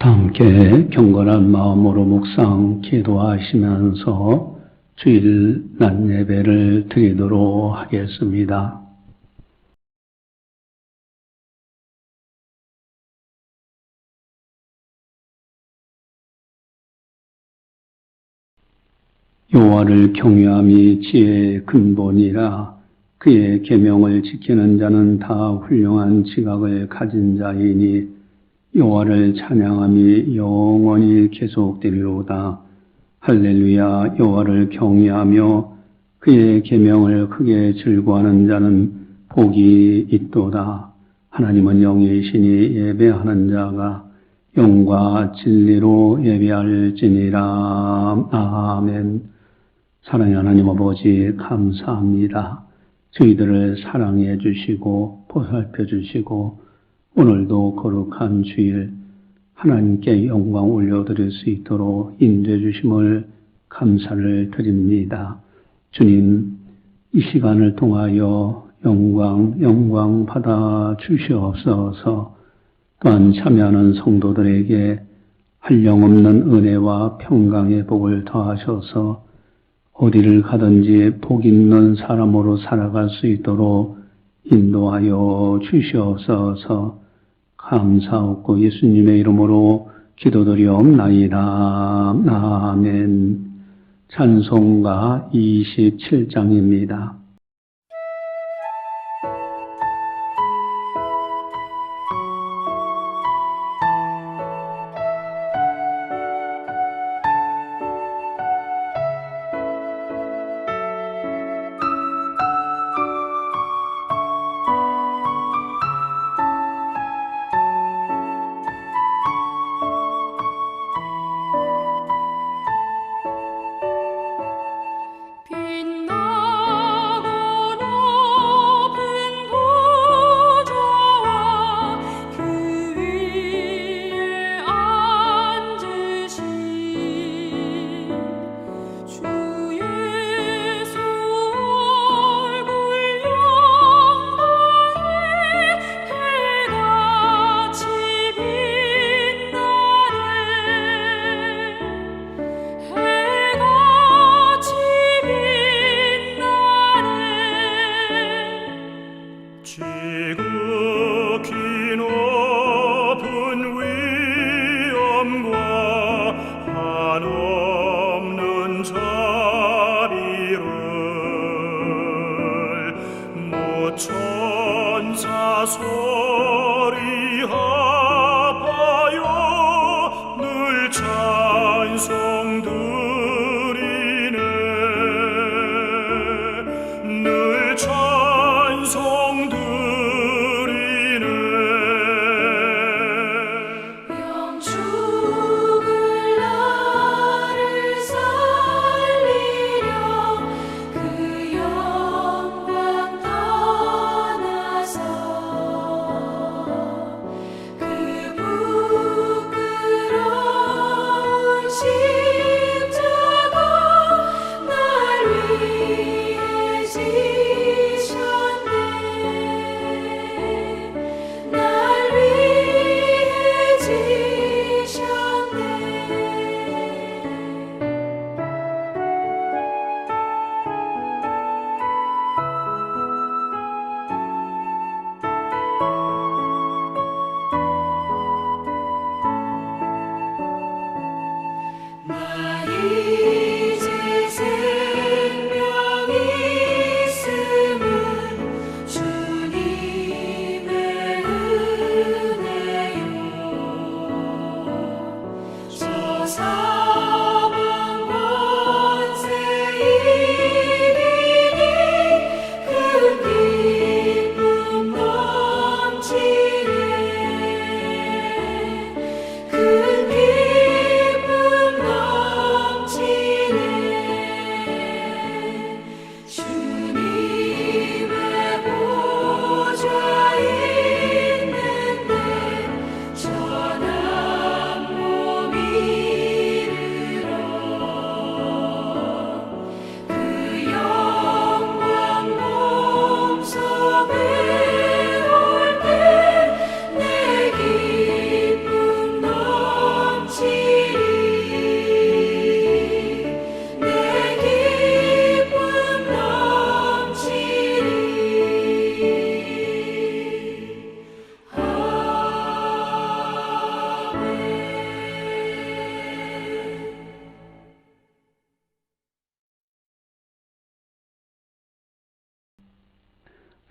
함께 경건한 마음으로 묵상 기도하시면서 주일 낮 예배를 드리도록 하겠습니다. 여호와를 경외함이 지혜의 근본이라. 그의 계명을 지키는 자는 다 훌륭한 지각을 가진 자이니 여호와를 찬양함이 영원히 계속되리로다. 할렐루야. 여호와를 경외하며 그의 계명을 크게 즐거워하는 자는 복이 있도다. 하나님은 영이시니 예배하는 자가 영과 진리로 예배할지니라. 아멘. 사랑의 하나님 아버지, 감사합니다. 저희들을 사랑해 주시고 보살펴 주시고 오늘도 거룩한 주일 하나님께 영광 올려드릴 수 있도록 인도해 주심을 감사를 드립니다. 주님, 이 시간을 통하여 영광 받아 주시옵소서. 또한 참여하는 성도들에게 한량없는 은혜와 평강의 복을 더하셔서 어디를 가든지 복 있는 사람으로 살아갈 수 있도록 인도하여 주시옵소서. 감사하고 예수님의 이름으로 기도드리옵나이다. 아멘. 찬송가 27장입니다.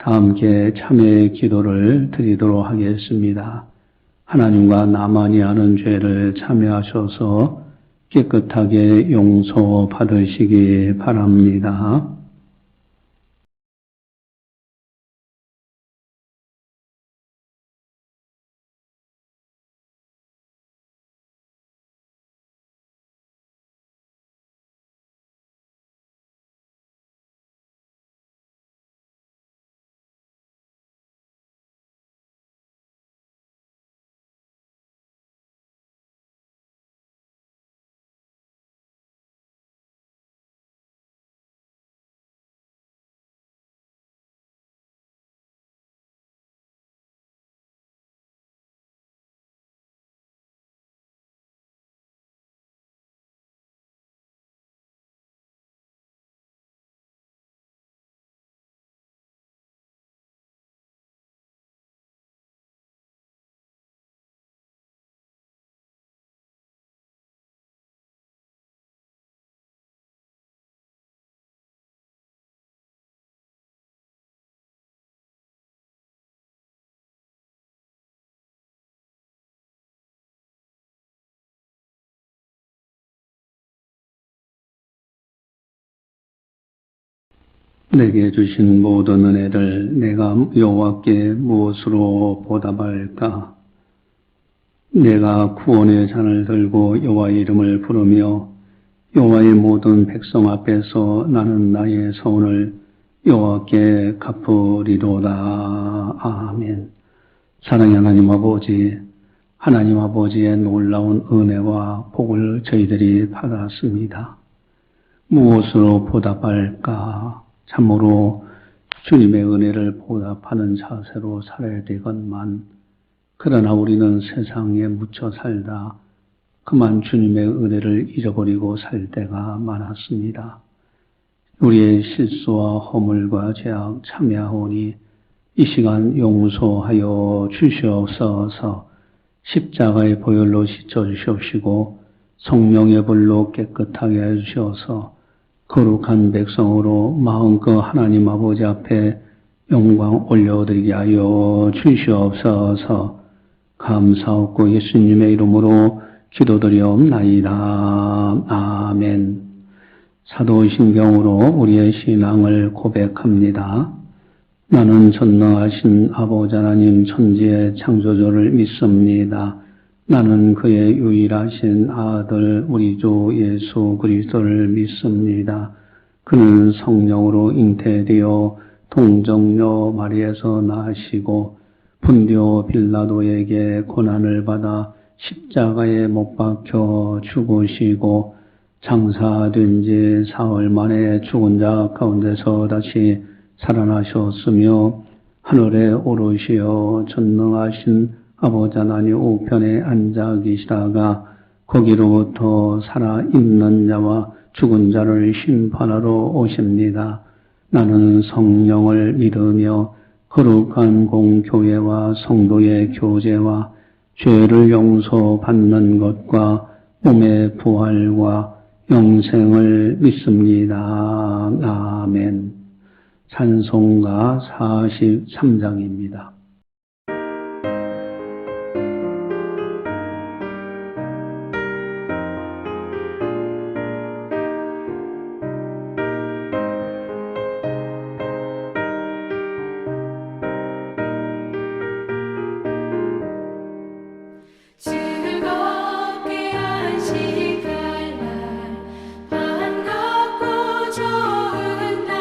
다 함께 참회의 기도를 드리도록 하겠습니다. 하나님과 나만이 하는 죄를 참회하셔서 깨끗하게 용서받으시기 바랍니다. 내게 주신 모든 은혜를 내가 여호와께 무엇으로 보답할까? 내가 구원의 잔을 들고 여호와의 이름을 부르며 여호와의 모든 백성 앞에서 나는 나의 소원을 여호와께 갚으리로다. 아멘. 사랑의 하나님 아버지, 하나님 아버지의 놀라운 은혜와 복을 저희들이 받았습니다. 무엇으로 보답할까? 참으로 주님의 은혜를 보답하는 자세로 살아야 되건만, 그러나 우리는 세상에 묻혀 살다 그만 주님의 은혜를 잃어버리고 살 때가 많았습니다. 우리의 실수와 허물과 죄악 참회하오니 이 시간 용서하여 주시옵소서. 십자가의 보혈로 씻어주시옵시고 성령의 불로 깨끗하게 해주셔서 거룩한 백성으로 마음껏 하나님 아버지 앞에 영광 올려드리게 하여 주시옵소서. 감사하고 예수님의 이름으로 기도드리옵나이다. 아멘. 사도신경으로 우리의 신앙을 고백합니다. 나는 전능하신 아버지 하나님 천지의 창조주를 믿습니다. 나는 그의 유일하신 아들 우리 주 예수 그리스도를 믿습니다. 그는 성령으로 잉태되어 동정녀 마리에서 나시고 본디오 빌라도에게 고난을 받아 십자가에 못 박혀 죽으시고 장사된 지 사흘 만에 죽은 자 가운데서 다시 살아나셨으며 하늘에 오르시어 전능하신 아버지 하나님 우편에 앉아 계시다가 거기로부터 살아있는 자와 죽은 자를 심판하러 오십니다. 나는 성령을 믿으며 거룩한 공교회와 성도의 교제와 죄를 용서받는 것과 몸의 부활과 영생을 믿습니다. 아멘. 찬송가 43장입니다. 좋은 날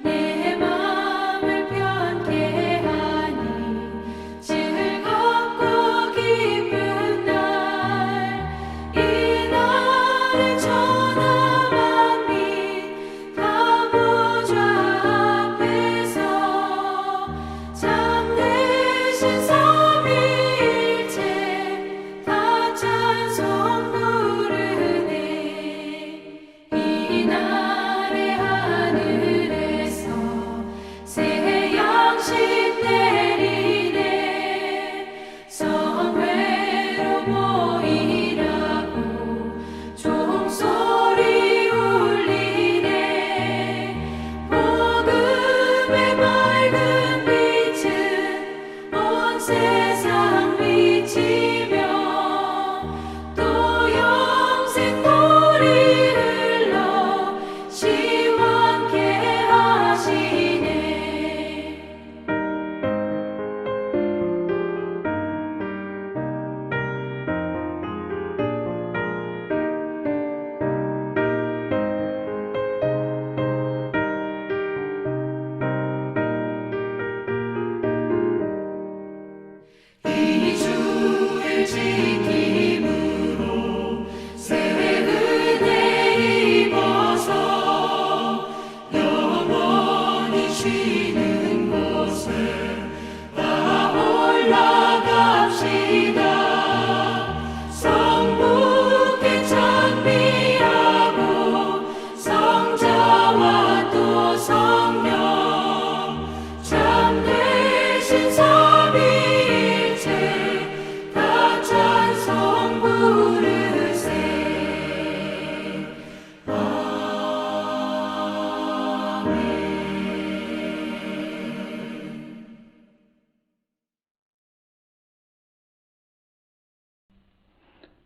내 맘을 편케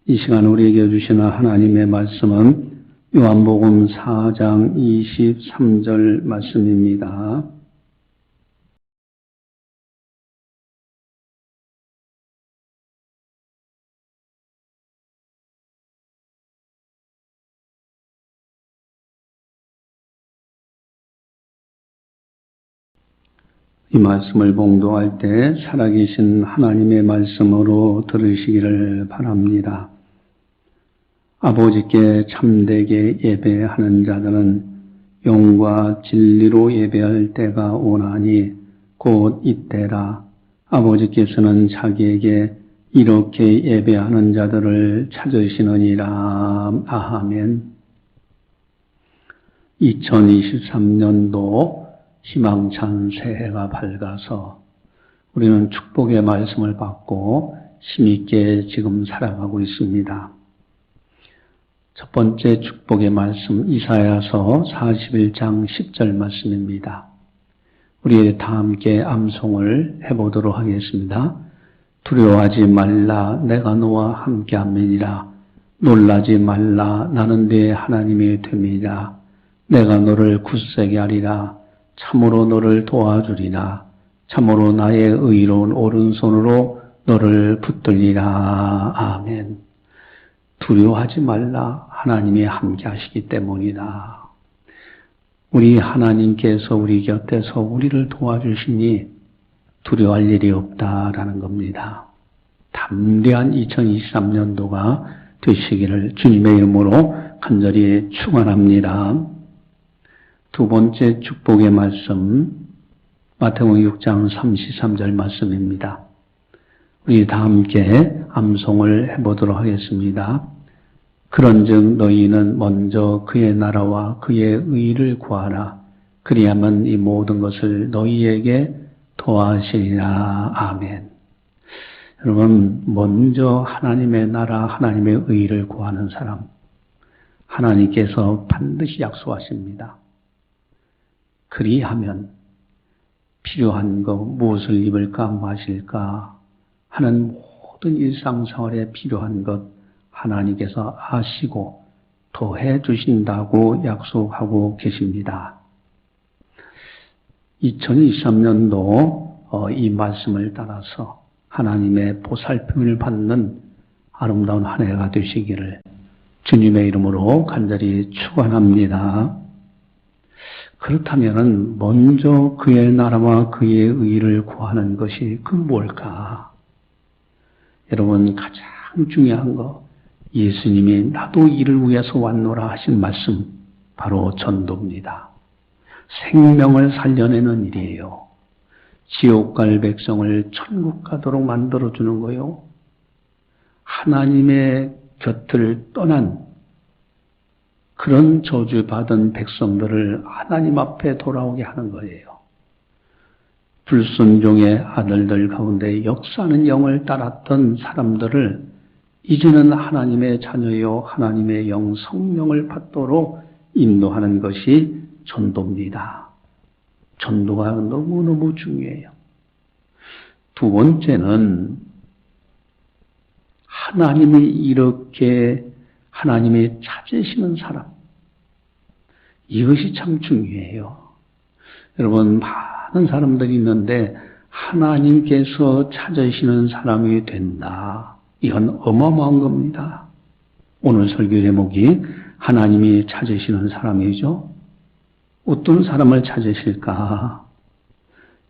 이 시간 우리에게 주시는 하나님의 말씀은 요한복음 4장 23절 말씀입니다. 이 말씀을 봉독할 때 살아계신 하나님의 말씀으로 들으시기를 바랍니다. 아버지께 참되게 예배하는 자들은 영과 진리로 예배할 때가 오나니 곧 이때라. 아버지께서는 자기에게 이렇게 예배하는 자들을 찾으시느니라. 아멘. 2023년도 희망찬 새해가 밝아서 우리는 축복의 말씀을 받고 힘있게 지금 살아가고 있습니다. 첫 번째 축복의 말씀 이사야서 41장 10절 말씀입니다. 우리 다 함께 암송을 해보도록 하겠습니다. 두려워하지 말라 내가 너와 함께함이니라. 놀라지 말라 나는 네 하나님이 됨이라. 내가 너를 굳세게 하리라. 참으로 너를 도와주리라. 참으로 나의 의로운 오른손으로 너를 붙들리라. 아멘. 두려워하지 말라. 하나님이 함께 하시기 때문이다. 우리 하나님께서 우리 곁에서 우리를 도와주시니 두려워할 일이 없다라는 겁니다. 담대한 2023년도가 되시기를 주님의 이름으로 간절히 축원합니다. 두 번째 축복의 말씀 마태복음 6장 33절 말씀입니다. 우리 다 함께 암송을 해보도록 하겠습니다. 그런즉 너희는 먼저 그의 나라와 그의 의를 구하라. 그리하면 이 모든 것을 너희에게 더하시리라. 아멘. 여러분, 먼저 하나님의 나라, 하나님의 의를 구하는 사람, 하나님께서 반드시 약속하십니다. 그리하면 필요한 것, 무엇을 입을까 마실까 하는 모든 일상생활에 필요한 것 하나님께서 아시고 더해 주신다고 약속하고 계십니다. 2023년도 이 말씀을 따라서 하나님의 보살핌을 받는 아름다운 한 해가 되시기를 주님의 이름으로 간절히 축원합니다. 그렇다면 먼저 그의 나라와 그의 의를 구하는 것이 그 뭘까? 여러분, 가장 중요한 거 예수님이 나도 이를 위해서 왔노라 하신 말씀 바로 전도입니다. 생명을 살려내는 일이에요. 지옥 갈 백성을 천국 가도록 만들어주는 거요. 하나님의 곁을 떠난 그런 저주받은 백성들을 하나님 앞에 돌아오게 하는 거예요. 불순종의 아들들 가운데 역사하는 영을 따랐던 사람들을 이제는 하나님의 자녀요 하나님의 영 성령을 받도록 인도하는 것이 전도입니다. 전도가 너무너무 중요해요. 두 번째는 하나님이 이렇게 하나님이 찾으시는 사람, 이것이 참 중요해요. 여러분, 많은 사람들이 있는데 하나님께서 찾으시는 사람이 된다. 이건 어마어마한 겁니다. 오늘 설교 제목이 하나님이 찾으시는 사람이죠. 어떤 사람을 찾으실까?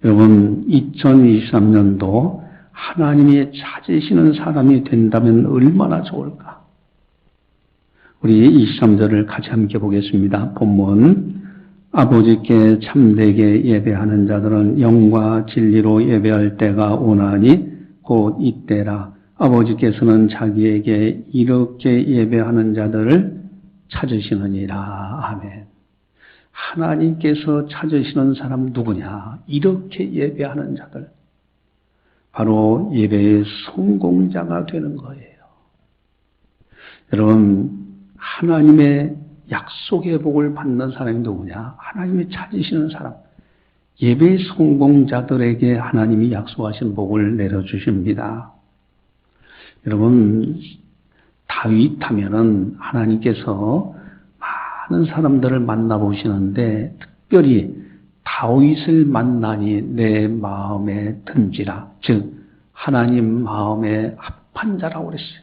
여러분, 2023년도 하나님이 찾으시는 사람이 된다면 얼마나 좋을까? 우리 23절을 같이 함께 보겠습니다. 본문 아버지께 참되게 예배하는 자들은 영과 진리로 예배할 때가 오나니 곧 이때라. 아버지께서는 자기에게 이렇게 예배하는 자들을 찾으시느니라. 아멘. 하나님께서 찾으시는 사람 누구냐? 이렇게 예배하는 자들. 바로 예배의 성공자가 되는 거예요. 여러분, 하나님의 약속의 복을 받는 사람이 누구냐? 하나님이 찾으시는 사람. 예배의 성공자들에게 하나님이 약속하신 복을 내려주십니다. 여러분, 다윗 하면은 하나님께서 많은 사람들을 만나보시는데 특별히 다윗을 만나니 내 마음에 든지라. 즉 하나님 마음에 합한 자라고 그랬어요.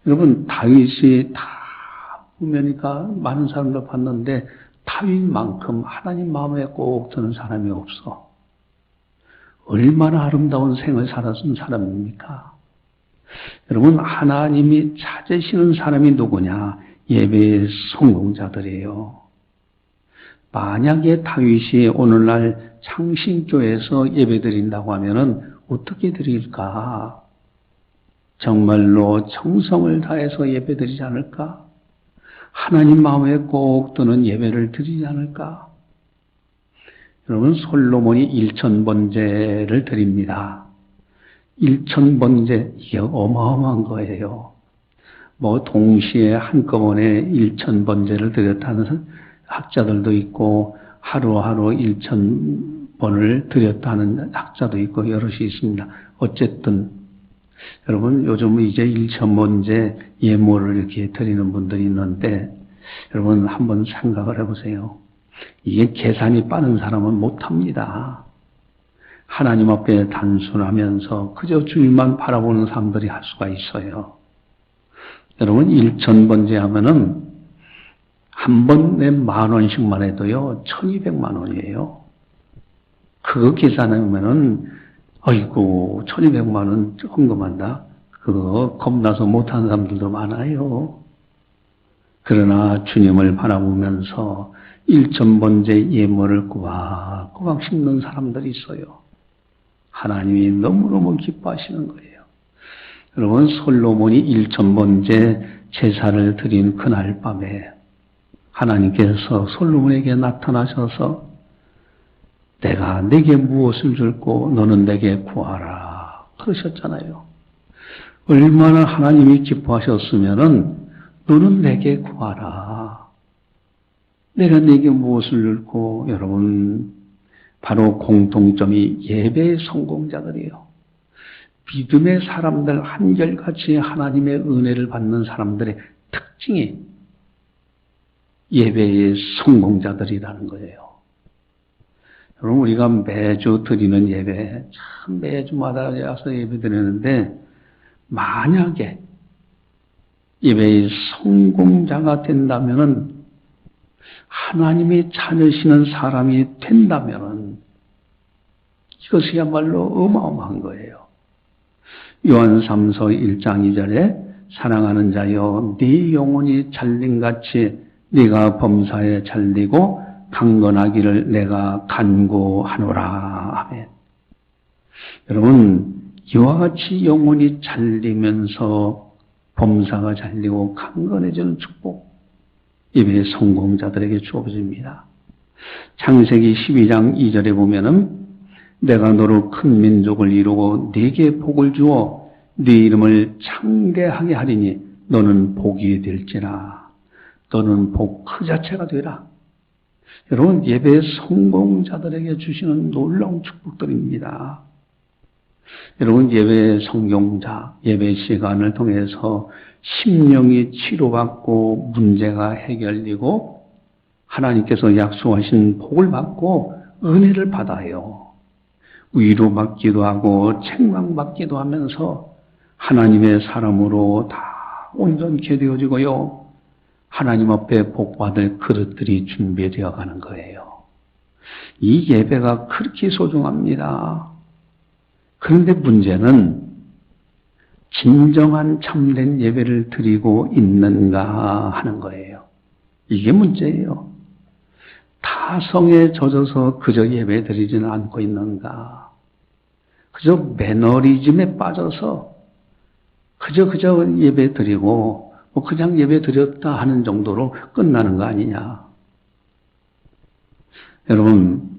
여러분 다윗이 다 보면니까 많은 사람들 봤는데 다윗만큼 하나님 마음에 꼭 드는 사람이 없어. 얼마나 아름다운 생을 살았은 사람입니까? 여러분 하나님이 찾으시는 사람이 누구냐? 예배의 성공자들이에요. 만약에 다윗이 오늘날 창신교에서 예배드린다고 하면은 어떻게 드릴까? 정말로 정성을 다해서 예배드리지 않을까? 하나님 마음에 꼭 드는 예배를 드리지 않을까? 여러분 솔로몬이 1000번제를 드립니다. 1000번제 이게 어마어마한 거예요. 뭐 동시에 한꺼번에 1000번제를 드렸다는 학자들도 있고 하루하루 1000번을 드렸다는 학자도 있고 여럿이 있습니다. 어쨌든 여러분 요즘 이제 1000번제 예물을 이렇게 드리는 분들이 있는데 여러분 한번 생각을 해보세요. 이게 계산이 빠른 사람은 못합니다. 하나님 앞에 단순하면서 그저 주님만 바라보는 사람들이 할 수가 있어요. 여러분 1000번제 하면은 한 번에 10,000원씩만 해도요 1200만 원이에요. 그거 계산하면은 아이고 1200만 원 헌금한다. 그거 겁나서 못하는 사람들도 많아요. 그러나 주님을 바라보면서 1000번제 예물을 꼬박꼬박 씹는 사람들이 있어요. 하나님이 너무너무 기뻐하시는 거예요. 여러분 솔로몬이 1000번제 제사를 드린 그날 밤에 하나님께서 솔로몬에게 나타나셔서 내가 내게 무엇을 줄고 너는 내게 구하라 그러셨잖아요. 얼마나 하나님이 기뻐하셨으면은 너는 내게 구하라. 내가 내게 무엇을 줄고 여러분 바로 공통점이 예배의 성공자들이에요. 믿음의 사람들 한결같이 하나님의 은혜를 받는 사람들의 특징이 예배의 성공자들이라는 거예요. 여러분 우리가 매주 드리는 예배 참 매주마다 와서 예배 드리는데 만약에 예배의 성공자가 된다면은 하나님이 찾으시는 사람이 된다면은 이것이야말로 어마어마한 거예요. 요한 3서 1장 2절에 사랑하는 자여 네 영혼이 잘림같이 네가 범사에 잘리고 강건하기를 내가 간구하노라. 아멘. 여러분 이와 같이 영혼이 잘리면서 범사가 잘리고 강건해지는 축복 예배의 성공자들에게 주어집니다. 창세기 12장 2절에 보면은 내가 너로 큰 민족을 이루고 네게 복을 주어 네 이름을 창대하게 하리니 너는 복이 될지라. 너는 복 그 자체가 되라. 여러분 예배의 성공자들에게 주시는 놀라운 축복들입니다. 여러분 예배의 성공자, 예배 시간을 통해서 심령이 치료받고 문제가 해결되고 하나님께서 약속하신 복을 받고 은혜를 받아요. 위로받기도 하고 책망받기도 하면서 하나님의 사람으로 다 온전케 되어지고요. 하나님 앞에 복받을 그릇들이 준비되어 가는 거예요. 이 예배가 그렇게 소중합니다. 그런데 문제는 진정한 참된 예배를 드리고 있는가 하는 거예요. 이게 문제예요. 타성에 젖어서 그저 예배 드리지는 않고 있는가. 그저 매너리즘에 빠져서 그저 예배 드리고 그냥 예배 드렸다 하는 정도로 끝나는 거 아니냐. 여러분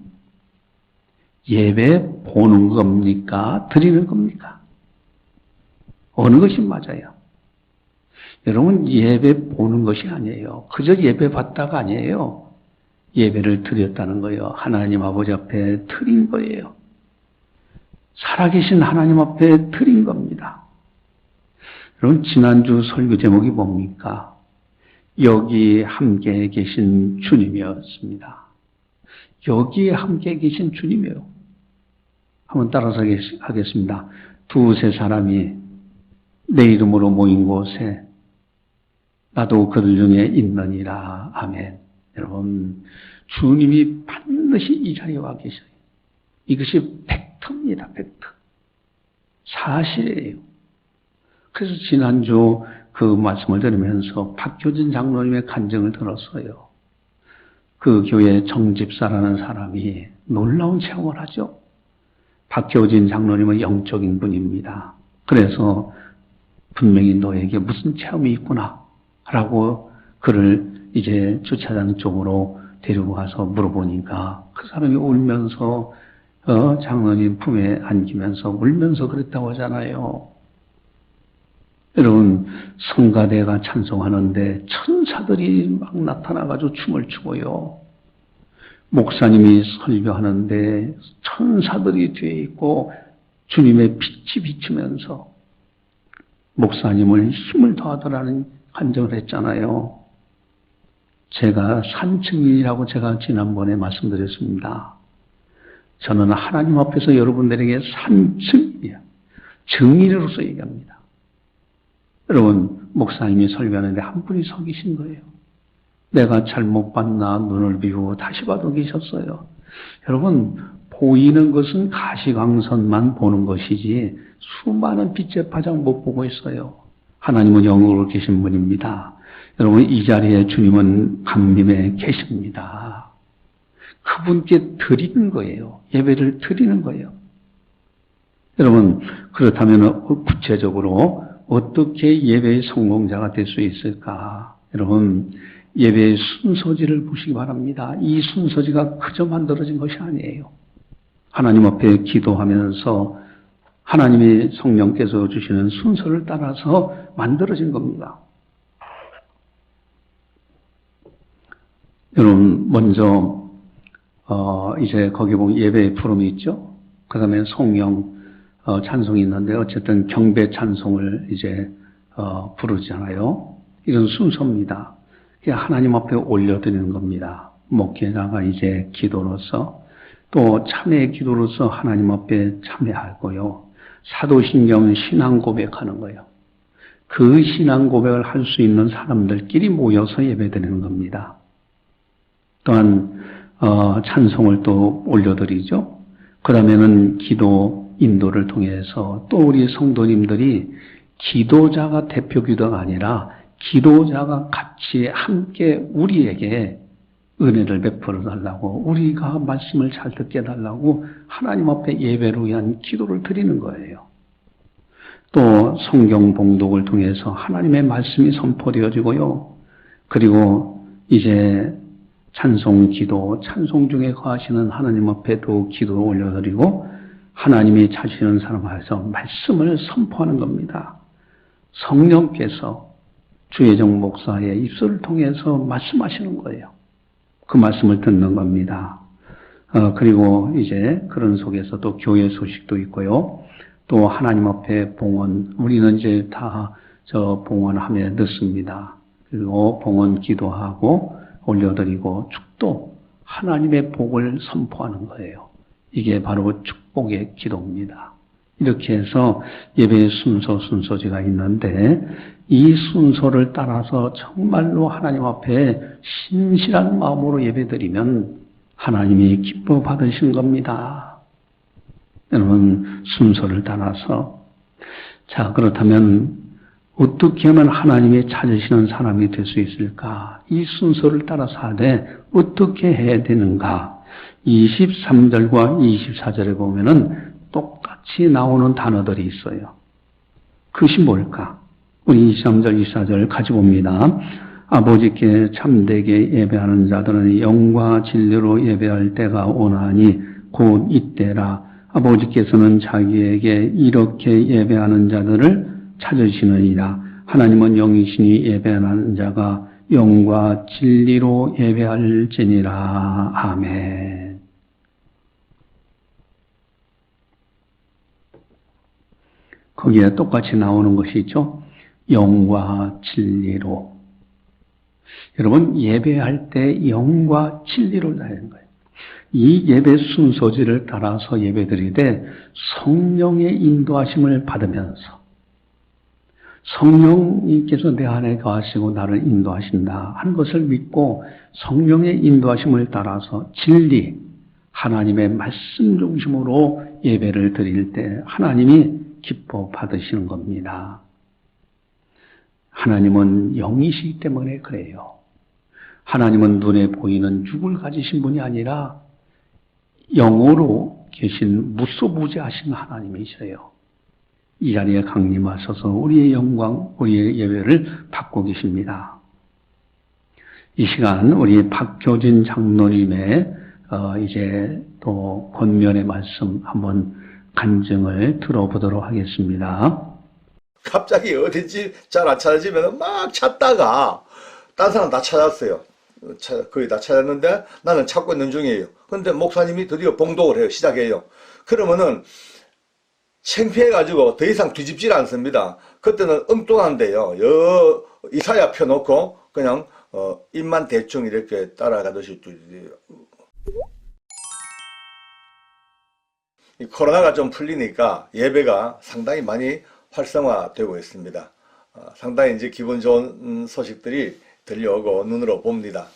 예배 보는 겁니까? 드리는 겁니까? 어느 것이 맞아요? 여러분 예배 보는 것이 아니에요. 그저 예배 받다가 아니에요. 예배를 드렸다는 거예요. 하나님 아버지 앞에 드린 거예요. 살아계신 하나님 앞에 드린 겁니다. 여러분, 지난주 설교 제목이 뭡니까? 여기 함께 계신 주님이었습니다. 여기에 함께 계신 주님이요. 한번 따라서 하겠습니다. 두세 사람이 내 이름으로 모인 곳에 나도 그들 중에 있느니라. 아멘. 여러분, 주님이 반드시 이 자리에 와 계셔요. 이것이 팩트입니다. 팩트. 사실이에요. 그래서 지난주 그 말씀을 들으면서 박효진 장로님의 간증을 들었어요. 그 교회 정집사라는 사람이 놀라운 체험을 하죠. 박효진 장로님은 영적인 분입니다. 그래서 분명히 너에게 무슨 체험이 있구나 라고 그를 이제 주차장 쪽으로 데리고 가서 물어보니까 그 사람이 울면서 장로님 품에 안기면서 울면서 그랬다고 하잖아요. 여러분, 성가대가 찬송하는데 천사들이 막 나타나가지고 춤을 추고요. 목사님이 설교하는데 천사들이 뒤에 있고 주님의 빛이 비치면서 목사님을 힘을 더하더라는 간증을 했잖아요. 제가 산증인이라고 제가 지난번에 말씀드렸습니다. 저는 하나님 앞에서 여러분들에게 산증인이야. 증인으로서 얘기합니다. 여러분, 목사님이 설교하는데 한 분이 서 계신 거예요. 내가 잘못 봤나 눈을 비우고 다시 봐도 계셨어요. 여러분, 보이는 것은 가시광선만 보는 것이지 수많은 빛의 파장 못 보고 있어요. 하나님은 영으로 계신 분입니다. 여러분, 이 자리에 주님은 강림에 계십니다. 그분께 드리는 거예요. 예배를 드리는 거예요. 여러분, 그렇다면 구체적으로 어떻게 예배의 성공자가 될 수 있을까? 여러분, 예배의 순서지를 보시기 바랍니다. 이 순서지가 그저 만들어진 것이 아니에요. 하나님 앞에 기도하면서 하나님의 성령께서 주시는 순서를 따라서 만들어진 겁니다. 여러분, 먼저 이제 거기 보면 예배의 푸름이 있죠. 그 다음에 성령 찬송이 있는데 어쨌든 경배 찬송을 이제 부르잖아요. 이런 순서입니다. 하나님 앞에 올려드리는 겁니다. 목회자가 이제 기도로서 또 참회의 기도로서 하나님 앞에 참회하고요. 사도신경 신앙 고백하는 거예요. 그 신앙 고백을 할 수 있는 사람들끼리 모여서 예배드리는 겁니다. 또한 찬송을 또 올려드리죠. 그 다음에는 기도 인도를 통해서 또 우리 성도님들이 기도자가 대표 기도가 아니라 기도자가 같이 함께 우리에게 은혜를 베풀어 달라고, 우리가 말씀을 잘 듣게 해달라고 하나님 앞에 예배를 위한 기도를 드리는 거예요. 또 성경 봉독을 통해서 하나님의 말씀이 선포되어지고요. 그리고 이제 찬송 기도, 찬송 중에 거하시는 하나님 앞에도 기도를 올려드리고 하나님이 찾으시는 사람 앞에서 말씀을 선포하는 겁니다. 성령께서 주혜정 목사의 입술을 통해서 말씀하시는 거예요. 그 말씀을 듣는 겁니다. 그리고 이제 그런 속에서 또 교회 소식도 있고요. 또 하나님 앞에 봉헌, 우리는 이제 다 저 봉헌함에 넣습니다. 그리고 봉헌 기도하고 올려드리고 축도, 하나님의 복을 선포하는 거예요. 이게 바로 축복의 기도입니다. 이렇게 해서 예배의 순서지가 있는데 이 순서를 따라서 정말로 하나님 앞에 신실한 마음으로 예배드리면 하나님이 기뻐 받으신 겁니다. 여러분, 순서를 따라서. 자, 그렇다면 어떻게 하면 하나님이 찾으시는 사람이 될 수 있을까? 이 순서를 따라서 하되 어떻게 해야 되는가? 23절과 24절에 보면은 똑같이 나오는 단어들이 있어요. 그것이 뭘까? 우리 23절, 24절 같이 봅니다. 아버지께 참되게 예배하는 자들은 영과 진리로 예배할 때가 오나니 곧 이때라. 아버지께서는 자기에게 이렇게 예배하는 자들을 찾으시느니라. 하나님은 영이시니 예배하는 자가 영과 진리로 예배할지니라. 아멘. 거기에 똑같이 나오는 것이 있죠. 영과 진리로. 여러분, 예배할 때 영과 진리로 하는 거예요. 이 예배 순서지를 따라서 예배드리되 성령의 인도하심을 받으면서 성령님께서 내 안에 거하시고 나를 인도하신다 하는 것을 믿고 성령의 인도하심을 따라서 진리, 하나님의 말씀 중심으로 예배를 드릴 때 하나님이 기뻐 받으시는 겁니다. 하나님은 영이시기 때문에 그래요. 하나님은 눈에 보이는 육을 가지신 분이 아니라 영으로 계신 무소부재하신 하나님이셔요. 이 자리에 강림하셔서 우리의 영광, 우리의 예배를 받고 계십니다. 이 시간 우리 박효진 장로님의 이제 또 권면의 말씀 한번 간증을 들어보도록 하겠습니다. 갑자기 어딘지 잘 안 찾아지면 막 찾다가 딴 사람 다 찾았어요. 거의 다 찾았는데 나는 찾고 있는 중이에요. 근데 목사님이 드디어 봉독을 해요. 시작해요. 그러면은 창피해가지고 더 이상 뒤집질 않습니다. 그때는 엉뚱한데요. 이사야 펴놓고 그냥 입만 대충 이렇게 따라가듯이 이 코로나가 좀 풀리니까 예배가 상당히 많이 활성화되고 있습니다. 상당히 이제 기분 좋은 소식들이 들려오고 눈으로 봅니다.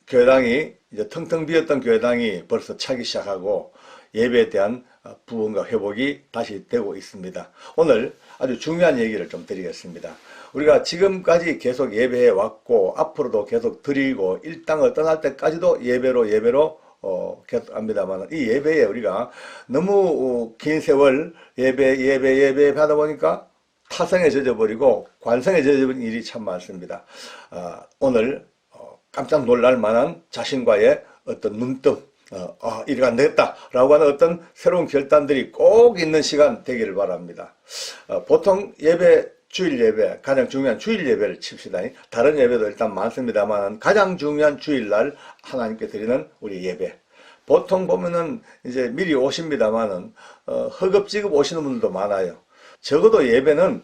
교회당이 이제 텅텅 비었던 교회당이 벌써 차기 시작하고 예배에 대한 부흥과 회복이 다시 되고 있습니다. 오늘 아주 중요한 얘기를 좀 드리겠습니다. 우리가 지금까지 계속 예배해 왔고 앞으로도 계속 드리고 일당을 떠날 때까지도 예배로 계속 합니다만 이 예배에 우리가 너무 긴 세월 예배 하다 보니까 타성에 젖어버리고 관성에 젖어버린 일이 참 많습니다. 오늘 깜짝 놀랄 만한 자신과의 어떤 눈뜸, 이래가 안 되겠다 라고 하는 어떤 새로운 결단들이 꼭 있는 시간 되기를 바랍니다. 보통 주일 예배, 가장 중요한 주일 예배를 칩시다. 다른 예배도 일단 많습니다만 가장 중요한 주일날 하나님께 드리는 우리 예배. 보통 보면은 이제 미리 오십니다만은 허겁지겁 오시는 분들도 많아요. 적어도 예배는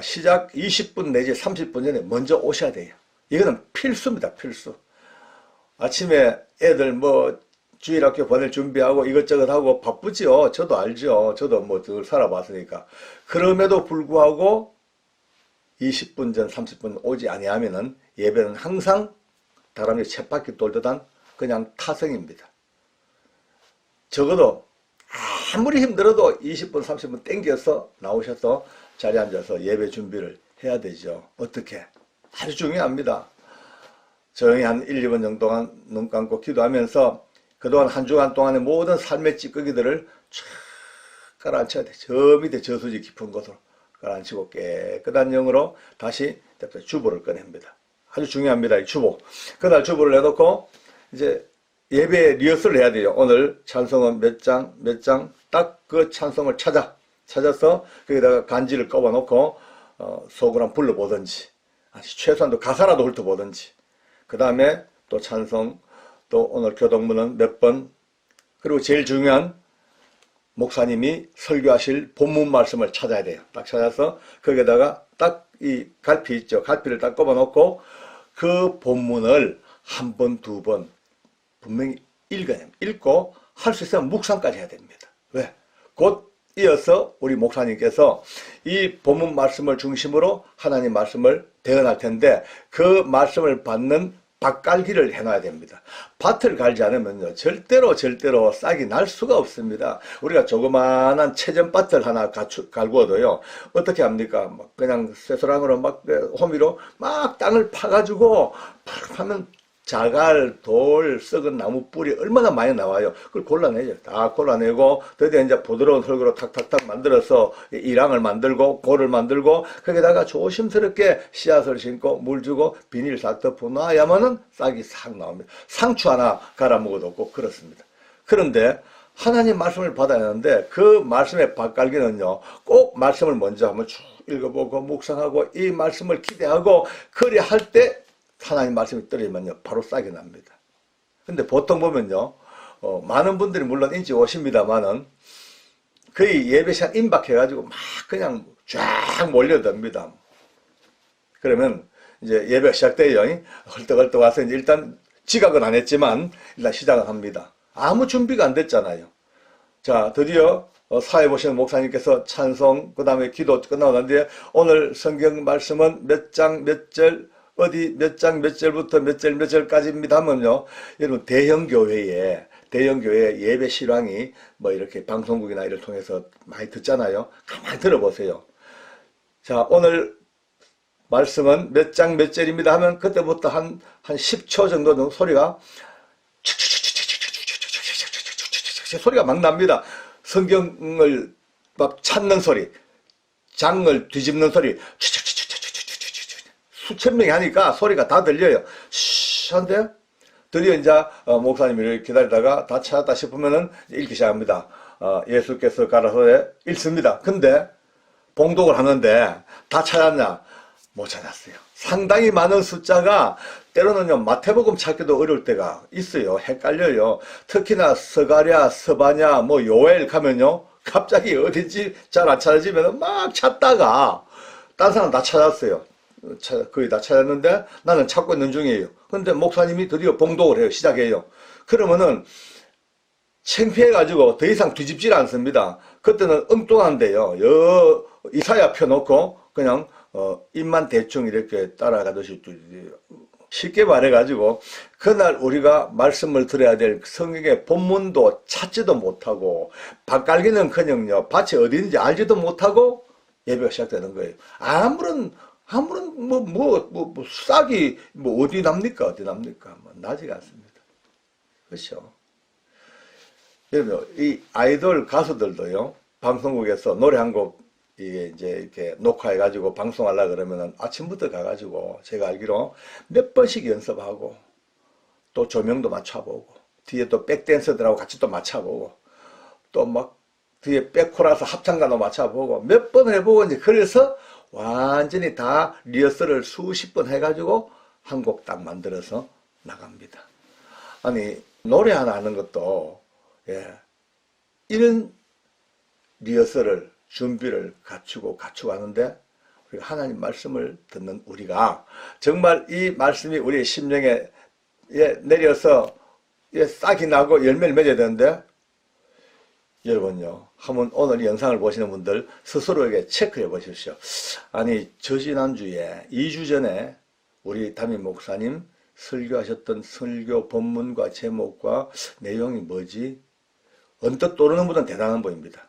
시작 20분 내지 30분 전에 먼저 오셔야 돼요. 이거는 필수입니다. 필수. 아침에 애들 주일학교 보낼 준비하고 이것저것 하고 바쁘지요. 저도 알죠. 저도 늘 살아봤으니까. 그럼에도 불구하고 20분 전 30분 오지 아니하면은 예배는 항상 다람쥐 쳇바퀴 돌듯한 그냥 타성입니다. 적어도 아무리 힘들어도 20분 30분 땡겨서 나오셔서 자리에 앉아서 예배 준비를 해야 되죠. 어떻게? 아주 중요합니다. 조용히 한 1, 2분 정도만 눈 감고 기도하면서 그동안 한 주간 동안의 모든 삶의 찌꺼기들을 쫙 깔아앉혀야 돼. 저 밑에 저수지 깊은 곳으로 깔아앉히고 깨끗한 영으로 다시 주보를 꺼냅니다. 아주 중요합니다. 이 주보. 그날 주보를 내놓고 이제 예배 리허설을 해야 돼요. 오늘 찬송은 몇 장 딱 그 찬송을 찾아서 거기다가 간지를 꼽아놓고 속으로 한번 불러보든지 최소한도 가사라도 훑어보든지 그 다음에 또 찬송 또 오늘 교동문은 몇 번 그리고 제일 중요한 목사님이 설교하실 본문 말씀을 찾아야 돼요. 딱 찾아서 거기에다가 딱 이 갈피 있죠. 갈피를 딱 꼽아놓고 그 본문을 한 번, 두 번 분명히 읽어야 됩니다. 읽고 할 수 있으면 묵상까지 해야 됩니다. 왜? 곧 이어서 우리 목사님께서 이 본문 말씀을 중심으로 하나님 말씀을 대언할 텐데 그 말씀을 받는 밭갈기를 해놔야 됩니다. 밭을 갈지 않으면요 절대로 싹이 날 수가 없습니다. 우리가 조그마한 채전밭을 하나 갈구어도요 어떻게 합니까? 그냥 쇠소랑으로 호미로 땅을 파가지고 팍 하면 자갈, 돌, 썩은 나무 뿌리 얼마나 많이 나와요. 그걸 골라내죠. 다 골라내고 드디어 이제 부드러운 흙으로 탁탁탁 만들어서 이랑을 만들고 골을 만들고 거기다가 조심스럽게 씨앗을 심고 물 주고 비닐 싹 덮어놔야만은 싹이 싹 나옵니다. 상추 하나 갈아 먹어도 꼭 그렇습니다. 그런데 하나님 말씀을 받아야 하는데 그 말씀의 밭갈기는요 꼭 말씀을 먼저 한번 쭉 읽어보고 묵상하고 이 말씀을 기대하고 그리 할 때 하나님 말씀이 떨어지면요 바로 싹이 납니다. 근데 보통 보면요 많은 분들이 물론 인지 오십니다만은 거의 예배 시간 임박해가지고 막 그냥 쫙 몰려듭니다. 그러면 이제 예배가 시작돼요. 헐떡헐떡 와서 이제 일단 지각은 안 했지만 일단 시작을 합니다. 아무 준비가 안 됐잖아요. 자, 드디어 사회 보시는 목사님께서 찬송, 그 다음에 기도 끝나고 난 뒤에 오늘 성경 말씀은 몇 장 몇 절, 어디 몇 장 몇 절부터 몇 절 몇 절까지입니다 하면요. 여러분 대형 교회에 예배 실황이 뭐 이렇게 방송국이나 이를 통해서 많이 듣잖아요. 가만히 들어보세요. 자, 오늘 말씀은 몇 장 몇 절입니다 하면 그때부터 한 10초 정도 소리가 소리가 막 납니다. 성경을 막 찾는 소리, 장을 뒤집는 소리, 수천 명이 하니까 소리가 다 들려요. 한데 드디어 이제 목사님이 기다리다가 다 찾았다 싶으면은 읽기 시작합니다. 예수께서 가라사대 읽습니다. 근데 봉독을 하는데 다 찾았냐? 못 찾았어요. 상당히 많은 숫자가 때로는요 마태복음 찾기도 어려울 때가 있어요. 헷갈려요. 특히나 스가랴, 스바냐, 뭐 요엘 가면요 갑자기 어딘지 잘 안 찾아지면 막 찾다가 딴 사람 다 찾았어요. 거의 다 찾았는데 나는 찾고 있는 중이에요. 근데 목사님이 드디어 봉독을 해요. 시작해요. 그러면은 창피해가지고 더 이상 뒤집질 않습니다. 그때는 엉뚱한데요. 이사야 펴놓고 그냥 입만 대충 이렇게 따라가듯이 쉽게 말해가지고 그날 우리가 말씀을 들어야 될 성경의 본문도 찾지도 못하고 밭갈기는커녕요 밭이 어디인지 알지도 못하고 예배가 시작되는 거예요. 아무런 싹이 어디 납니까? 나지가 않습니다. 그렇죠? 여러분 이 아이돌 가수들도요 방송국에서 노래 한 곡 이게 이제 이렇게 녹화해가지고 방송하려고 그러면은 아침부터 가가지고 제가 알기로 몇 번씩 연습하고 또 조명도 맞춰보고 뒤에 또 백댄서들하고 같이 또 맞춰보고 또 막 뒤에 백코라스 합창단도 맞춰보고 몇 번 해보고 이제 그래서 완전히 다 리허설을 수십 번 해가지고 한 곡 딱 만들어서 나갑니다. 아니 노래 하나 하는 것도 이런 리허설을 준비를 갖추고 하는데 우리가 하나님 말씀을 듣는 우리가 정말 이 말씀이 우리의 심령에 내려서 싹이 나고 열매를 맺어야 되는데 여러분요 한번 오늘 이 영상을 보시는 분들 스스로에게 체크해 보십시오. 아니 지난주에 2주 전에 우리 담임 목사님 설교하셨던 설교 본문과 제목과 내용이 뭐지? 언뜻 떠오르는 분은 대단한 분입니다.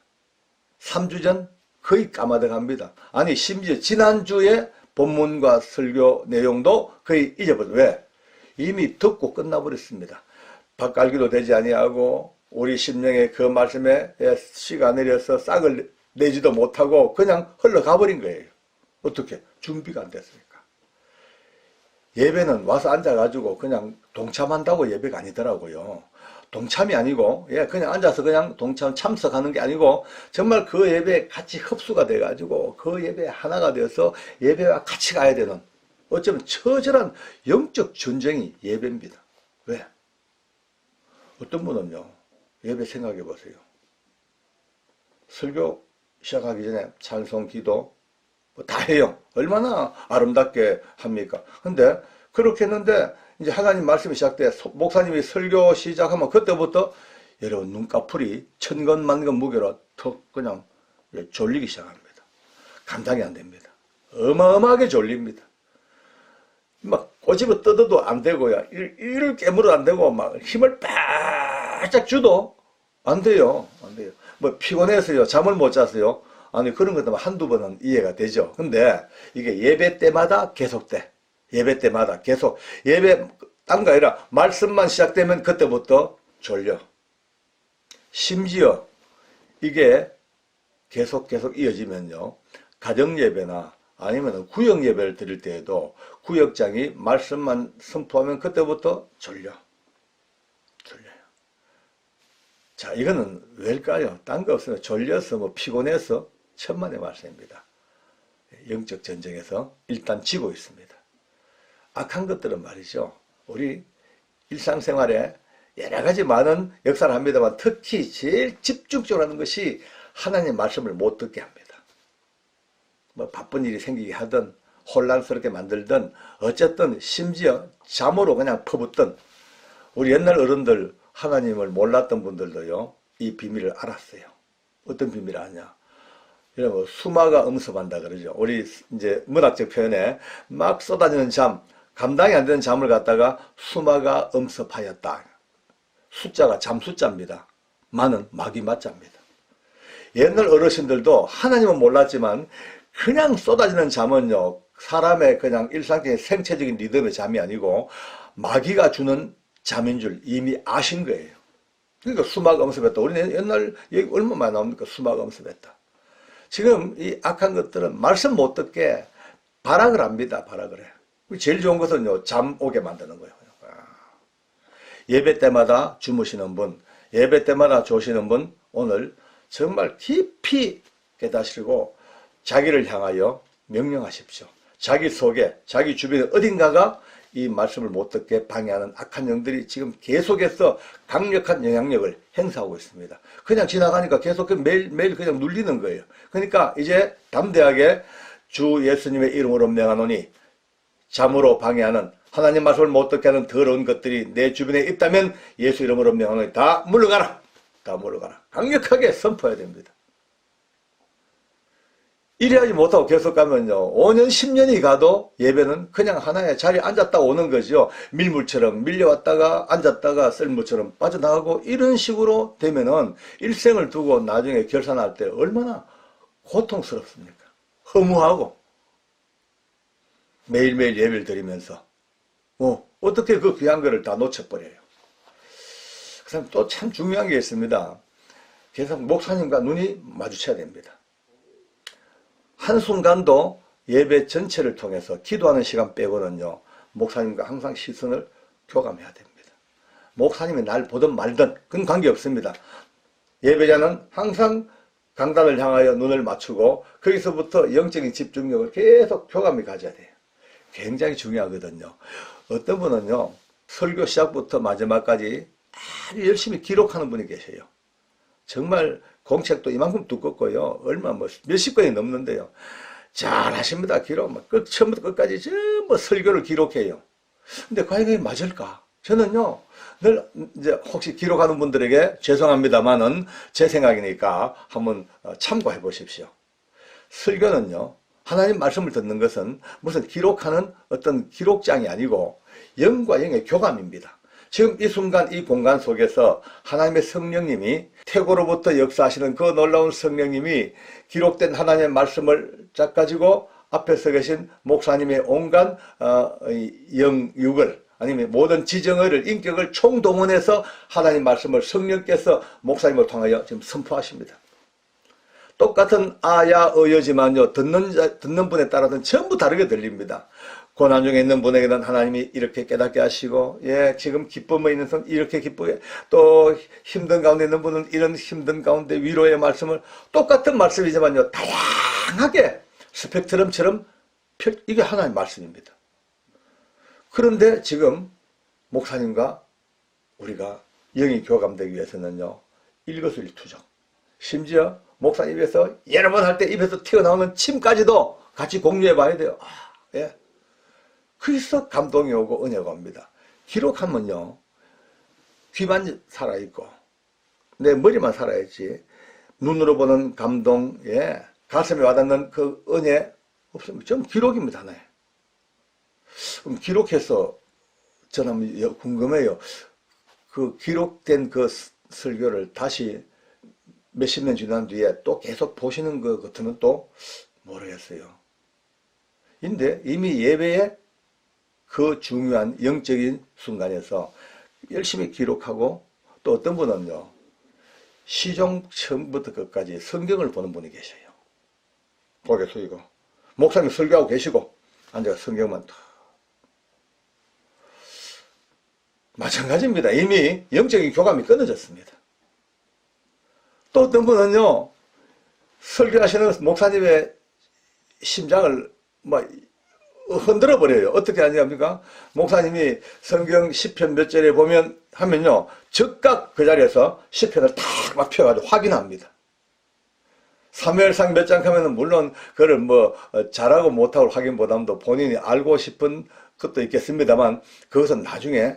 3주 전 거의 까마득합니다. 아니 심지어 지난주에 본문과 설교 내용도 거의 잊어버렸어요. 왜? 이미 듣고 끝나버렸습니다. 밭갈기도 되지 아니하고 우리 심령의 그 말씀에 씨가 내려서 싹을 내지도 못하고 그냥 흘러가버린 거예요. 어떻게? 준비가 안 됐으니까. 예배는 와서 앉아가지고 그냥 동참한다고 예배가 아니더라고요. 동참이 아니고 그냥 앉아서 그냥 참석하는 게 아니고 정말 그 예배에 같이 흡수가 돼가지고 그 예배에 하나가 되어서 예배와 같이 가야 되는 어쩌면 처절한 영적 전쟁이 예배입니다. 왜? 어떤 분은요 예배 생각해 보세요. 설교 시작하기 전에 찬송 기도 다 해요. 얼마나 아름답게 합니까? 근데 그렇게 했는데 이제 하나님 말씀이 시작돼 목사님이 설교 시작하면 그때부터 여러분 눈꺼풀이 천건만건 무게로 턱 그냥 졸리기 시작합니다. 감당이 안 됩니다. 어마어마하게 졸립니다. 막 꼬집어 뜯어도 안 되고요. 이를 깨물어도 안 되고 막 힘을 바짝 줘도 안 돼요. 안 돼요. 뭐 피곤해서요. 잠을 못 자서요. 아니 그런 것도 한두 번은 이해가 되죠. 근데 이게 예배 때마다 계속돼. 예배 때마다 계속 예배 딴 거 아니라 말씀만 시작되면 그때부터 졸려. 심지어 이게 계속 이어지면요. 가정 예배나 아니면 구역 예배를 드릴 때에도 구역장이 말씀만 선포하면 그때부터 졸려요. 자, 이거는 왜일까요? 딴 거 없어요. 졸려서 뭐 피곤해서 천만의 말씀입니다. 영적 전쟁에서 일단 지고 있습니다. 악한 것들은 말이죠. 우리 일상생활에 여러 가지 많은 역사를 합니다만 특히 제일 집중적으로 하는 것이 하나님 말씀을 못 듣게 합니다. 뭐 바쁜 일이 생기게 하든 혼란스럽게 만들든 어쨌든 심지어 잠으로 그냥 퍼붓든 우리 옛날 어른들 하나님을 몰랐던 분들도요 이 비밀을 알았어요. 어떤 비밀을 아냐? 이런 수마가 음습한다 그러죠. 우리 이제 문학적 표현에 막 쏟아지는 잠, 감당이 안 되는 잠을 갖다가 수마가 음습하였다. 숫자가 잠숫자입니다. 마는 마귀 맞자입니다. 옛날 어르신들도 하나님은 몰랐지만 그냥 쏟아지는 잠은요 사람의 그냥 일상적인 생체적인 리듬의 잠이 아니고 마귀가 주는 잠인 줄 이미 아신 거예요. 그러니까 수마가 음습했다. 우리는 옛날 얘기 얼마 많이 나옵니까? 수마가 음습했다. 지금 이 악한 것들은 말씀 못 듣게 발악을 합니다. 발악을 해. 제일 좋은 것은요 잠 오게 만드는 거예요. 예배 때마다 주무시는 분, 예배 때마다 조시는 분 오늘 정말 깊이 깨닫으시고 자기를 향하여 명령하십시오. 자기 속에 자기 주변에 어딘가가 이 말씀을 못 듣게 방해하는 악한 영들이 지금 계속해서 강력한 영향력을 행사하고 있습니다. 그냥 지나가니까 계속 매일 그냥 눌리는 거예요. 그러니까 이제 담대하게 주 예수님의 이름으로 명하노니 잠으로 방해하는 하나님 말씀을 못 듣게 하는 더러운 것들이 내 주변에 있다면 예수 이름으로 명하노니 다 물러가라. 다 물러가라. 강력하게 선포해야 됩니다. 이래하지 못하고 계속 가면요 5년 10년이 가도 예배는 그냥 하나의 자리에 앉았다 오는 거죠. 밀물처럼 밀려왔다가 앉았다가 썰물처럼 빠져나가고 이런 식으로 되면은 일생을 두고 나중에 결산할 때 얼마나 고통스럽습니까? 허무하고 매일매일 예배를 드리면서 어떻게 그 귀한 거를 다 놓쳐버려요. 그 다음 또 참 중요한 게 있습니다. 계속 목사님과 눈이 마주쳐야 됩니다. 한순간도 예배 전체를 통해서 기도하는 시간 빼고는요 목사님과 항상 시선을 교감해야 됩니다. 목사님이 날 보든 말든 그건 관계없습니다. 예배자는 항상 강단을 향하여 눈을 맞추고 거기서부터 영적인 집중력을 계속 교감이 가져야 돼요. 굉장히 중요하거든요. 어떤 분은요 설교 시작부터 마지막까지 아주 열심히 기록하는 분이 계세요. 정말 공책도 이만큼 두껍고요. 얼마 몇십 권이 넘는데요. 잘 하십니다. 기록. 처음부터 끝까지 전부 설교를 기록해요. 근데 과연 그게 맞을까? 저는요, 늘 이제 혹시 기록하는 분들에게 죄송합니다만은 제 생각이니까 한번 참고해 보십시오. 설교는요, 하나님 말씀을 듣는 것은 무슨 기록하는 어떤 기록장이 아니고 영과 영의 교감입니다. 지금 이 순간 이 공간 속에서 하나님의 성령님이 태고로부터 역사하시는 그 놀라운 성령님이 기록된 하나님의 말씀을 쫙 가지고 앞에 서 계신 목사님의 온갖 영육을 아니면 모든 지정의를 인격을 총동원해서 하나님 말씀을 성령께서 목사님을 통하여 지금 선포하십니다. 똑같은 아야 어여지만요 듣는 분에 따라서는 전부 다르게 들립니다. 고난 중에 있는 분에게는 하나님이 이렇게 깨닫게 하시고 지금 기쁨에 있는 사람 이렇게 기쁘게 또 힘든 가운데 있는 분은 이런 힘든 가운데 위로의 말씀을 똑같은 말씀이지만요 다양하게 스펙트럼처럼 이게 하나님의 말씀입니다. 그런데 지금 목사님과 우리가 영이 교감되기 위해서는요 일거수일투족 심지어 목사님 입에서 여러 번 할 때 입에서 튀어나오는 침까지도 같이 공유해 봐야 돼요. 그래서 감동이 오고 은혜가 옵니다. 기록하면요 귀만 살아있고 내 머리만 살아있지 눈으로 보는 감동 가슴에 와닿는 그 은혜 없습니다. 전 기록입니다. 하나에. 그럼 기록해서 저는 궁금해요. 그 기록된 그 설교를 다시 몇십 년 지난 뒤에 또 계속 보시는 것 같으면 또 모르겠어요. 근데 이미 예배에 그 중요한 영적인 순간에서 열심히 기록하고 또 어떤 분은요 시종 처음부터 끝까지 성경을 보는 분이 계셔요. 고개 숙이고 목사님 설교하고 계시고 앉아서 성경만 다 마찬가지입니다. 이미 영적인 교감이 끊어졌습니다. 또 어떤 분은요 설교하시는 목사님의 심장을 흔들어 버려요. 어떻게 하냐니까 목사님이 성경 시편 몇 절에 하면요 즉각 그 자리에서 시편을 탁 막 펴가지고 확인합니다. 사무엘상 몇 장 하면은 물론 그를 뭐 잘하고 못하고 하긴보다도 본인이 알고 싶은 것도 있겠습니다만 그것은 나중에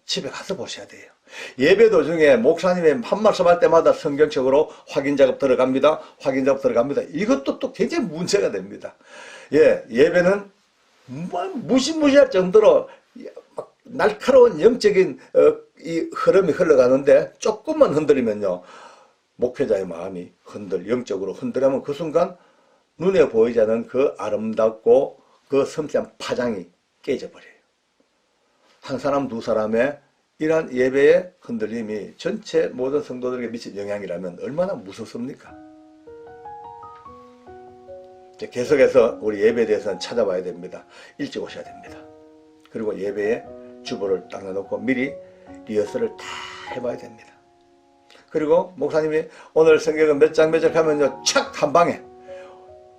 집에 가서 보셔야 돼요. 예배 도중에 목사님이 한 말씀 할 때마다 성경적으로 확인 작업 들어갑니다. 확인 작업 들어갑니다. 이것도 또 굉장히 문제가 됩니다. 예, 예배는 무시무시할 정도로 막 날카로운 영적인 이 흐름이 흘러가는데 조금만 흔들리면요, 목회자의 마음이 영적으로 흔들리면 그 순간 눈에 보이지 않는 그 아름답고 그 섬세한 파장이 깨져버려요. 한 사람 두 사람의 이러한 예배의 흔들림이 전체 모든 성도들에게 미친 영향이라면 얼마나 무섭습니까? 계속해서 우리 예배에 대해서는 찾아봐야 됩니다. 일찍 오셔야 됩니다. 그리고 예배에 주보를 딱 내놓고 미리 리허설을 다 해봐야 됩니다. 그리고 목사님이 오늘 성경은 몇 장 하면요, 착 한 방에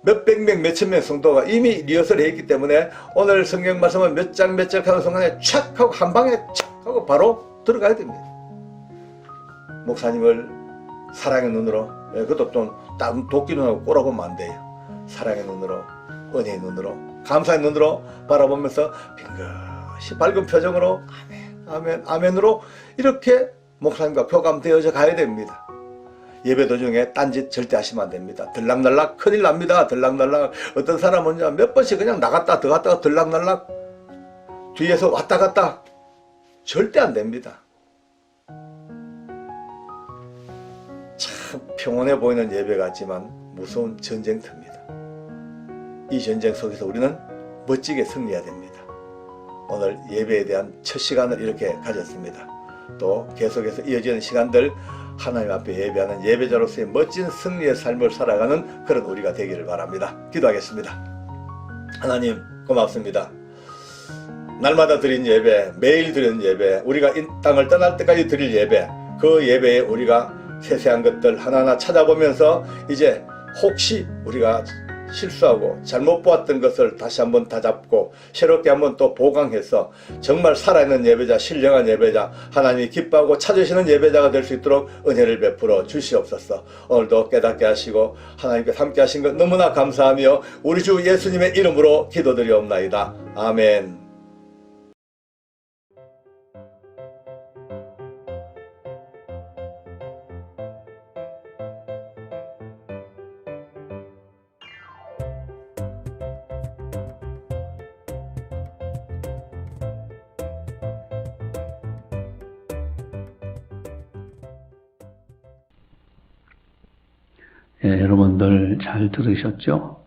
몇백 명, 몇천 명 성도가 이미 리허설을 했기 때문에 오늘 성경 말씀은 몇 장 하는 순간에 착 하고 한 방에 착 하고 바로 들어가야 됩니다. 목사님을 사랑의 눈으로, 그것도 좀 도끼 눈하고 꼬라보면 안 돼요. 사랑의 눈으로, 은혜의 눈으로, 감사의 눈으로 바라보면서 빙긋이 밝은 표정으로 아멘, 아멘, 아멘으로 이렇게 목사님과 교감되어져 가야 됩니다. 예배 도중에 딴짓 절대 하시면 안 됩니다. 들락날락 큰일 납니다. 들락날락. 어떤 사람은요, 몇 번씩 그냥 나갔다 들어갔다가 들락날락 뒤에서 왔다 갔다 절대 안 됩니다. 참 평온해 보이는 예배 같지만 무서운 전쟁터입니다. 이 전쟁 속에서 우리는 멋지게 승리해야 됩니다. 오늘 예배에 대한 첫 시간을 이렇게 가졌습니다. 또 계속해서 이어지는 시간들 하나님 앞에 예배하는 예배자로서의 멋진 승리의 삶을 살아가는 그런 우리가 되기를 바랍니다. 기도하겠습니다. 하나님 고맙습니다. 날마다 드린 예배, 매일 드리는 예배, 우리가 이 땅을 떠날 때까지 드릴 예배, 그 예배에 우리가 세세한 것들 하나하나 찾아보면서 이제 혹시 우리가 실수하고 잘못 보았던 것을 다시 한번 다잡고 새롭게 한번 또 보강해서 정말 살아있는 예배자, 신령한 예배자, 하나님이 기뻐하고 찾으시는 예배자가 될 수 있도록 은혜를 베풀어 주시옵소서. 오늘도 깨닫게 하시고 하나님께서 함께 하신 것 너무나 감사하며 우리 주 예수님의 이름으로 기도드리옵나이다. 아멘. 예, 여러분들 잘 들으셨죠?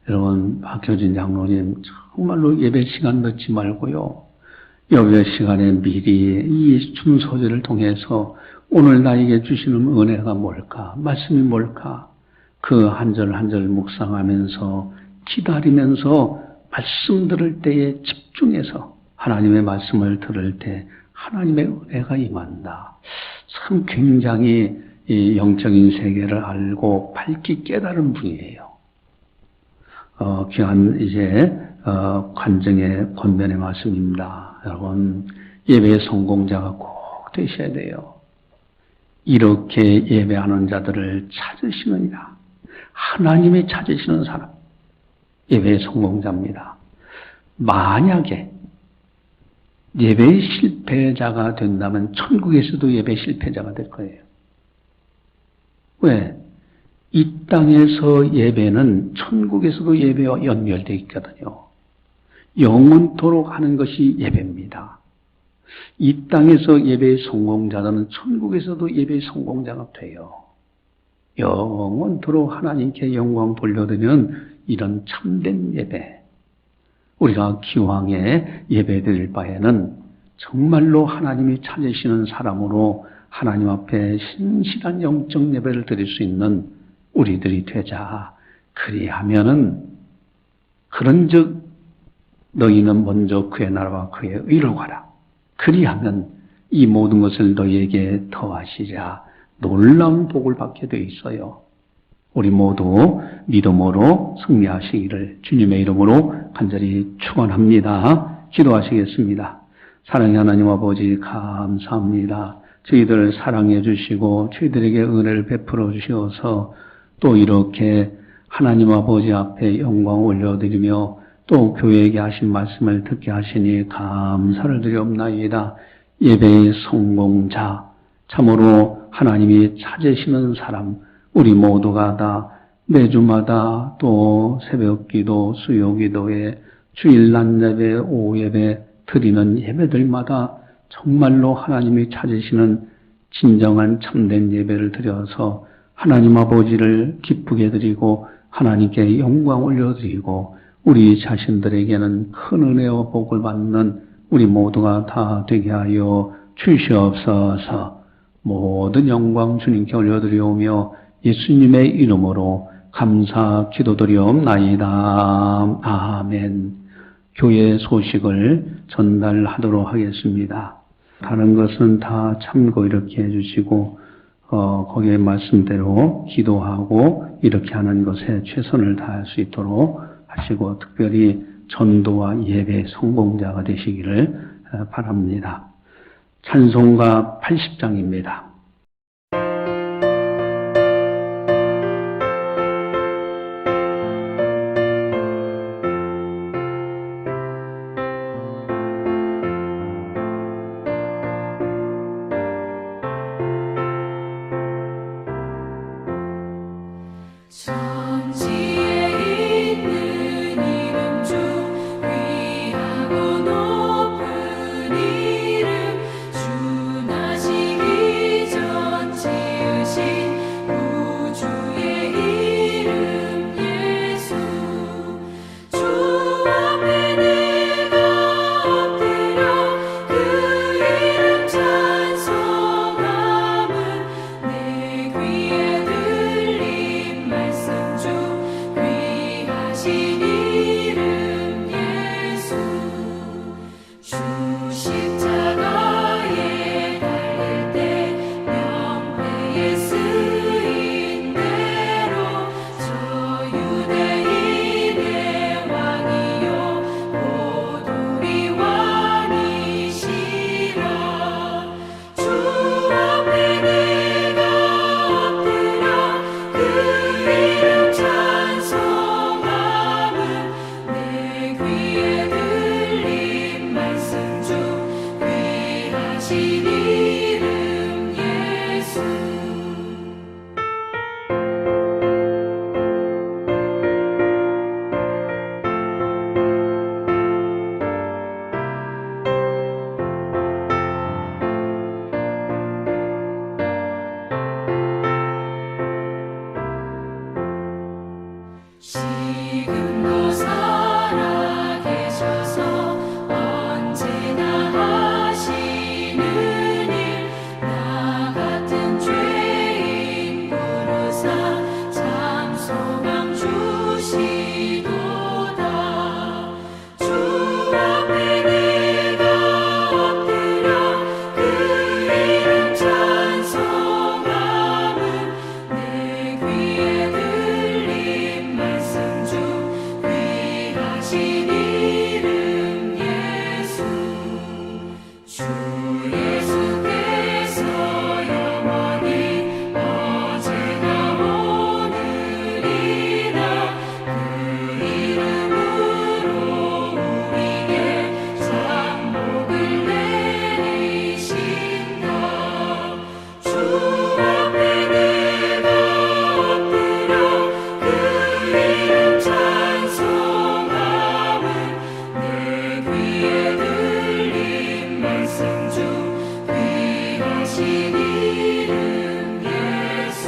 여러분, 박효진 장로님 정말로 예배 시간 넣지 말고요. 예배 시간에 미리 이 춤소리를 통해서 오늘 나에게 주시는 은혜가 뭘까? 말씀이 뭘까? 그 한 절 한 절 묵상하면서 기다리면서 말씀 들을 때에 집중해서 하나님의 말씀을 들을 때 하나님의 은혜가 임한다. 참 굉장히 이 영적인 세계를 알고 밝히 깨달은 분이에요. 귀한 이제 관정의 권면의 말씀입니다. 여러분, 예배의 성공자가 꼭 되셔야 돼요. 이렇게 예배하는 자들을 찾으시느냐? 하나님이 찾으시는 사람, 예배의 성공자입니다. 만약에 예배의 실패자가 된다면 천국에서도 예배 실패자가 될 거예요. 왜? 이 땅에서 예배는 천국에서도 예배와 연결되어 있거든요. 영원토록 하는 것이 예배입니다. 이 땅에서 예배의 성공자들은 천국에서도 예배의 성공자가 돼요. 영원토록 하나님께 영광 돌려드리는 이런 참된 예배. 우리가 기왕에 예배 드릴 바에는 정말로 하나님이 찾으시는 사람으로 하나님 앞에 신실한 영적 예배를 드릴 수 있는 우리들이 되자. 그리하면은 그런즉 너희는 먼저 그의 나라와 그의 의를 구하라. 그리하면 이 모든 것을 너희에게 더하시자. 놀라운 복을 받게 되어 있어요. 우리 모두 믿음으로 승리하시기를 주님의 이름으로 간절히 축원합니다. 기도하시겠습니다. 사랑의 하나님 아버지 감사합니다. 저희들을 사랑해 주시고 저희들에게 은혜를 베풀어 주셔서 또 이렇게 하나님 아버지 앞에 영광 올려드리며 또 교회에게 하신 말씀을 듣게 하시니 감사를 드리옵나이다. 예배의 성공자, 참으로 하나님이 찾으시는 사람, 우리 모두가 다 매주마다 또 새벽기도, 수요기도에 주일 낮예배, 오후예배 드리는 예배들마다 정말로 하나님이 찾으시는 진정한 참된 예배를 드려서 하나님 아버지를 기쁘게 드리고 하나님께 영광 올려드리고 우리 자신들에게는 큰 은혜와 복을 받는 우리 모두가 다 되게 하여 주시옵소서. 모든 영광 주님께 올려드리오며 예수님의 이름으로 감사 기도드리옵나이다. 아멘. 교회 소식을 전달하도록 하겠습니다. 다른 것은 다 참고 이렇게 해주시고 거기에 말씀대로 기도하고 이렇게 하는 것에 최선을 다할 수 있도록 하시고 특별히 전도와 예배 성공자가 되시기를 바랍니다. 찬송가 80장입니다. 천지에 있는 이름 중 귀하고 높은 이름 주 나시기 전 지으신 우주의 이름 예수 주 앞에 내가 엎드려 그 이름 찬송함은 내 귀에 들린 말씀 중 귀하신 이름 예수 주 십자가에 달릴 때 명패에 쓰인 대로 저 유대인의 왕이요 곧 우리 왕이시라 주 앞에 내가 엎드려 그 이름 찬송함은 내 귀에 들린 말씀 중 귀하신 이름 예수 지금도 살아계셔서 언제나 하시는 일 나 같은 죄인 부르사 참 소망 주시도다 주 앞에 내가 엎드려 그 이름 찬송함은 내 귀에 들린 말씀 중 귀하신 이름 예수 주 예수께서 영원히 어제나 오늘이나 그 이름으로 우리에게 상복을 내리신다 주 앞에 내가 엎드려 그 이름 찬송함은 내 귀에 들린 말씀 중 귀하신 이름 예수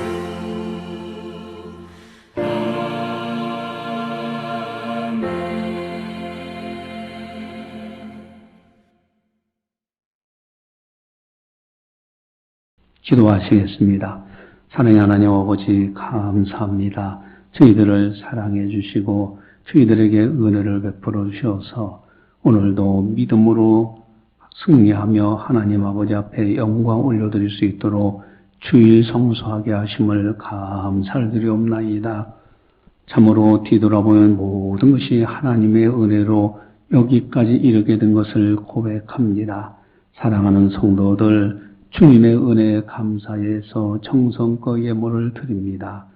기도하시겠습니다. 사랑의 하나님 아버지 감사합니다. 저희들을 사랑해 주시고 저희들에게 은혜를 베풀어 주셔서 오늘도 믿음으로 승리하며 하나님 아버지 앞에 영광 올려드릴 수 있도록 주일 성수하게 하심을 감사를 드리옵나이다. 참으로 뒤돌아보면 모든 것이 하나님의 은혜로 여기까지 이르게 된 것을 고백합니다. 사랑하는 성도들, 주님의 은혜에 감사해서 정성껏 예물을 드립니다.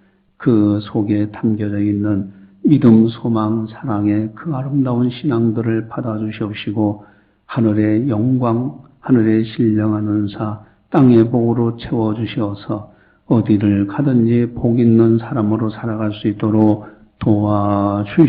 그 속에 담겨져 있는 믿음, 소망, 사랑의 그 아름다운 신앙들을 받아주시옵시고 하늘의 영광, 하늘의 신령한 은사, 땅의 복으로 채워주시어서 어디를 가든지 복 있는 사람으로 살아갈 수 있도록 도와주시옵소서.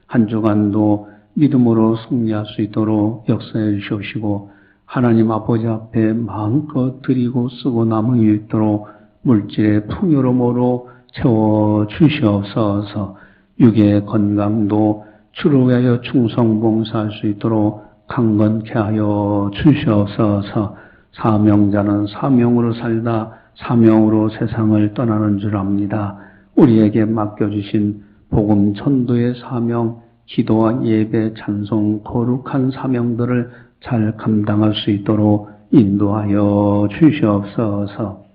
한 주간도 믿음으로 승리할 수 있도록 역사해 주시옵시고 하나님 아버지 앞에 마음껏 드리고 쓰고 남은 일 있도록 물질의 풍요로움으로 채워주시옵소서. 육의 건강도 주를 위하여 충성봉사할 수 있도록 강건케 하여 주시옵소서. 사명자는 사명으로 살다 사명으로 세상을 떠나는 줄 압니다. 우리에게 맡겨주신 복음 전도의 사명, 기도와 예배, 찬송, 거룩한 사명들을 잘 감당할 수 있도록 인도하여 주시옵소서.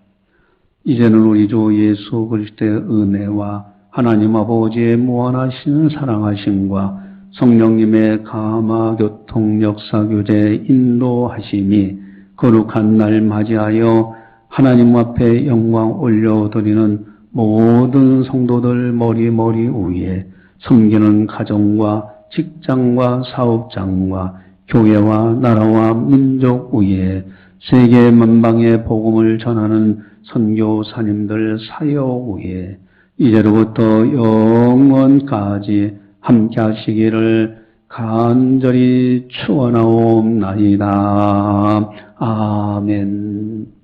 이제는 우리 주 예수 그리스도의 은혜와 하나님 아버지의 무한하신 사랑하심과 성령님의 감화 교통 역사 교제 인도하심이 거룩한 날 맞이하여 하나님 앞에 영광 올려드리는 모든 성도들 머리 위에 섬기는 가정과 직장과 사업장과 교회와 나라와 민족 위에 세계 만방의 복음을 전하는 선교사님들 사역 위에 이제로부터 영원까지 함께 하시기를 간절히 축원하옵나이다. 아멘.